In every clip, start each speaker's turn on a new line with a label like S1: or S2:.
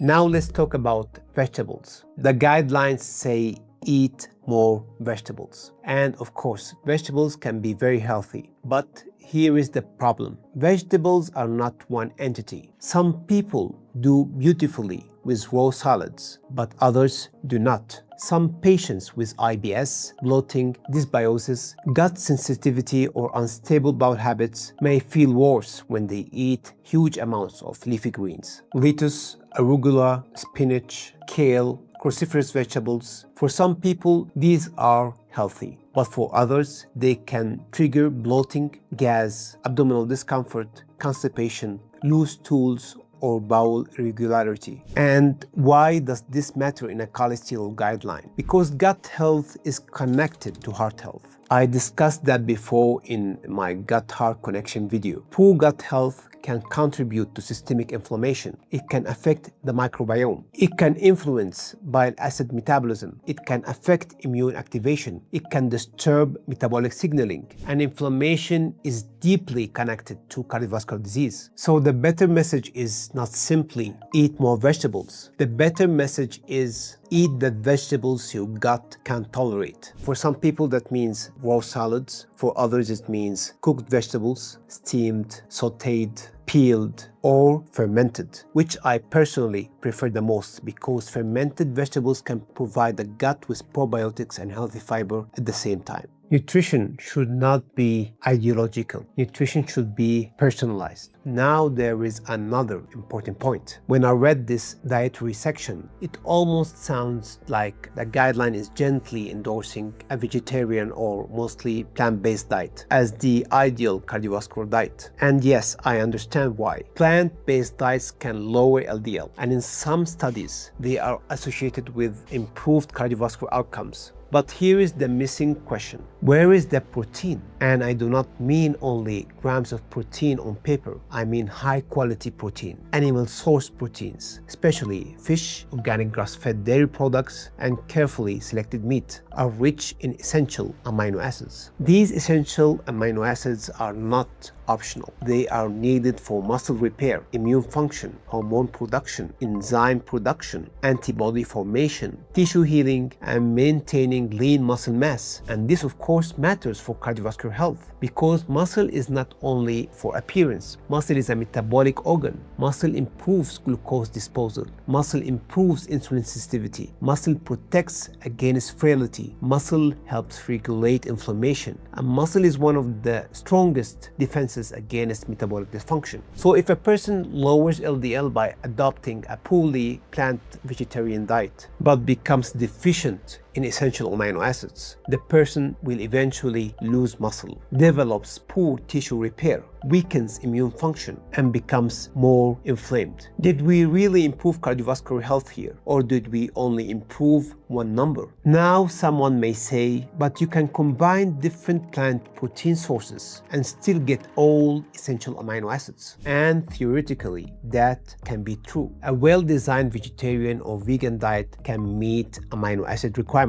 S1: Now let's talk about vegetables. The guidelines say eat more vegetables. And of course, vegetables can be very healthy. But here is the problem. Vegetables are not one entity. Some people do beautifully with raw salads, but others do not. Some patients with IBS, bloating, dysbiosis, gut sensitivity, or unstable bowel habits may feel worse when they eat huge amounts of leafy greens. Lettuce, arugula, spinach, kale, cruciferous vegetables. For some people, these are healthy, but for others, they can trigger bloating, gas, abdominal discomfort, constipation, loose stools, or bowel irregularity. And why does this matter in a cholesterol guideline? Because gut health is connected to heart health. I discussed that before in my gut-heart connection video. Poor gut health can contribute to systemic inflammation. It can affect the microbiome. It can influence bile acid metabolism. It can affect immune activation. It can disturb metabolic signaling. And inflammation is deeply connected to cardiovascular disease. So the better message is not simply eat more vegetables. The better message is eat the vegetables your gut can tolerate. For some people that means raw salads. For others it means cooked vegetables, steamed, sauteed, peeled, or fermented, which I personally prefer the most because fermented vegetables can provide the gut with probiotics and healthy fiber at the same time. Nutrition should not be ideological. Nutrition should be personalized. Now there is another important point. When I read this dietary section, it almost sounds like the guideline is gently endorsing a vegetarian or mostly plant-based diet as the ideal cardiovascular diet. And yes, I understand why. Plant-based diets can lower LDL, and in some studies, they are associated with improved cardiovascular outcomes. But here is the missing question. Where is the protein? And I do not mean only grams of protein on paper. I mean high quality protein, animal source proteins, especially fish, organic grass-fed dairy products, and carefully selected meat are rich in essential amino acids. These essential amino acids are not optional. They are needed for muscle repair, immune function, hormone production, enzyme production, antibody formation, tissue healing, and maintaining lean muscle mass. And this of course matters for cardiovascular health because muscle is not only for appearance. Muscle is a metabolic organ. Muscle improves glucose disposal. Muscle improves insulin sensitivity. Muscle protects against frailty. Muscle helps regulate inflammation. And muscle is one of the strongest defenses against metabolic dysfunction. So if a person lowers LDL by adopting a purely plant-vegetarian diet but becomes deficient in essential amino acids, the person will eventually lose muscle, develops poor tissue repair, weakens immune function, and becomes more inflamed. Did we really improve cardiovascular health here, or did we only improve one number? Now someone may say, but you can combine different plant protein sources and still get all essential amino acids. And theoretically, that can be true. A well-designed vegetarian or vegan diet can meet amino acid requirements.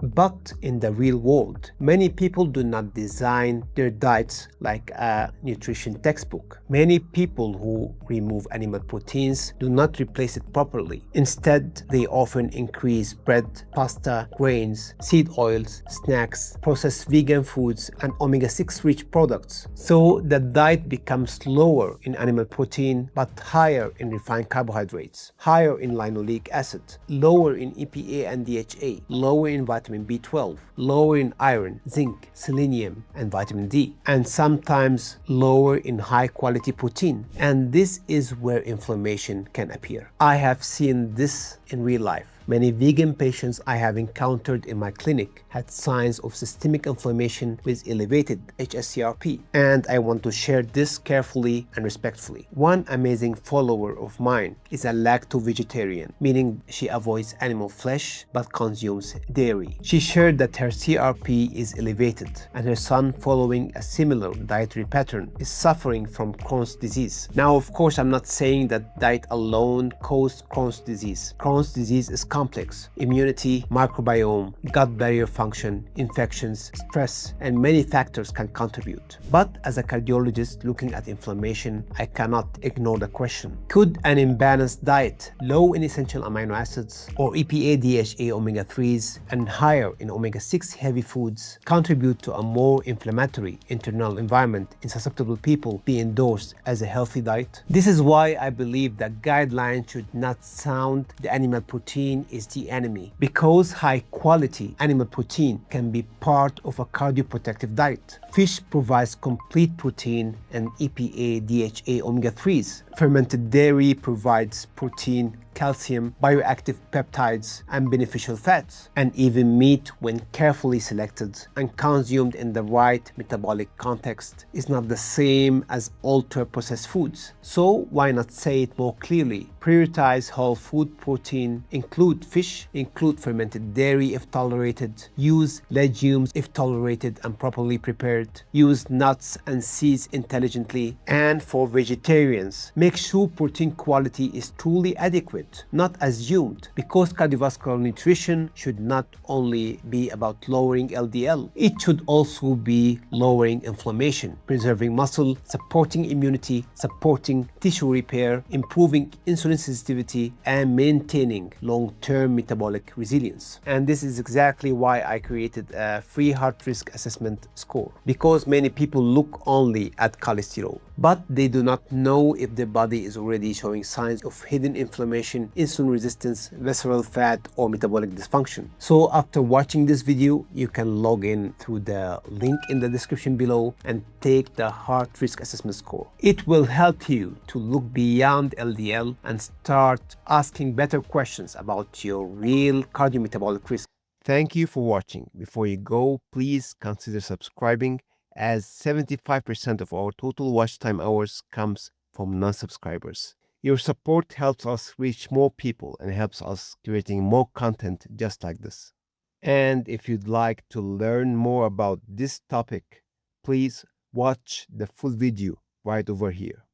S1: But in the real world, many people do not design their diets like a nutrition textbook. Many people who remove animal proteins do not replace it properly. Instead, they often increase bread, pasta, grains, seed oils, snacks, processed vegan foods, and omega-6 rich products. So the diet becomes lower in animal protein but higher in refined carbohydrates, higher in linoleic acid, lower in EPA and DHA, lower in vitamin B12, lower in iron, zinc, selenium, and vitamin D, and sometimes lower in high-quality protein. And this is where inflammation can appear. I have seen this in real life. Many vegan patients I have encountered in my clinic had signs of systemic inflammation with elevated hsCRP, and I want to share this carefully and respectfully. One amazing follower of mine is a lacto-vegetarian, meaning she avoids animal flesh but consumes dairy. She shared that her CRP is elevated, and her son, following a similar dietary pattern, is suffering from Crohn's disease. Now, of course, I'm not saying that diet alone caused Crohn's disease. Crohn's Crohn's disease is complex. Immunity, microbiome, gut barrier function, infections, stress, and many factors can contribute. But as a cardiologist looking at inflammation, I cannot ignore the question: could an imbalanced diet, low in essential amino acids, or EPA, DHA, omega-3s, and higher in omega-6 heavy foods contribute to a more inflammatory internal environment in susceptible people be endorsed as a healthy diet? This is why I believe that guidelines should not sound the animal protein is the enemy, because high-quality animal protein can be part of a cardioprotective diet. Fish provides complete protein and EPA, DHA, omega-3s. Fermented dairy provides protein, calcium, bioactive peptides, and beneficial fats. And even meat, when carefully selected and consumed in the right metabolic context, is not the same as ultra-processed foods. So why not say it more clearly? Prioritize whole food protein, include fish, include fermented dairy if tolerated, use legumes if tolerated and properly prepared, use nuts and seeds intelligently, and for vegetarians, make sure protein quality is truly adequate, not assumed, because cardiovascular nutrition should not only be about lowering LDL, it should also be lowering inflammation, preserving muscle, supporting immunity, supporting tissue repair, improving insulin sensitivity, and maintaining long-term metabolic resilience. And this is exactly why I created a free heart risk assessment score, because many people look only at cholesterol, but they do not know if their body is already showing signs of hidden inflammation, insulin resistance, visceral fat, or metabolic dysfunction. So after watching this video, you can log in through the link in the description below and take the heart risk assessment score. It will help you to look beyond LDL and start asking better questions about your real cardiometabolic risk. Thank you for watching. Before you go, please consider subscribing, as 75% of our total watch time hours comes from non-subscribers. Your support helps us reach more people and helps us creating more content just like this. And if you'd like to learn more about this topic, please watch the full video right over here.